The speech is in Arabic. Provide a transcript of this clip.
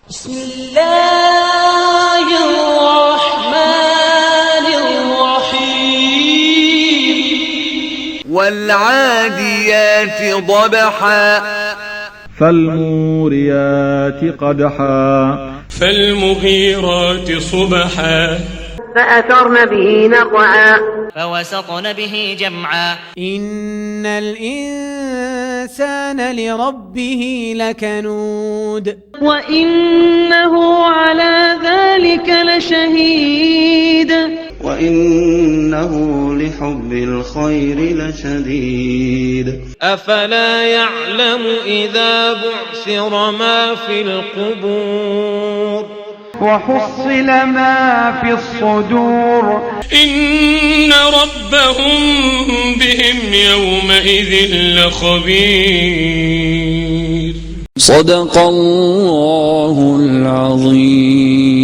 بسم الله الرحمن الرحيم والعاديات ضبحا فالموريات قدحا فالمغيرات صبحا فأثرن به نقعا فوسطن به جمعا إن الإنسان لربه لكنود وإنه على ذلك لشهيد وإنه لحب الخير لشديد أفلا يعلم إذا بعثر ما في القبور وحصل ما في الصدور إن ربهم بهم يومئذ لخبير صدق الله العظيم.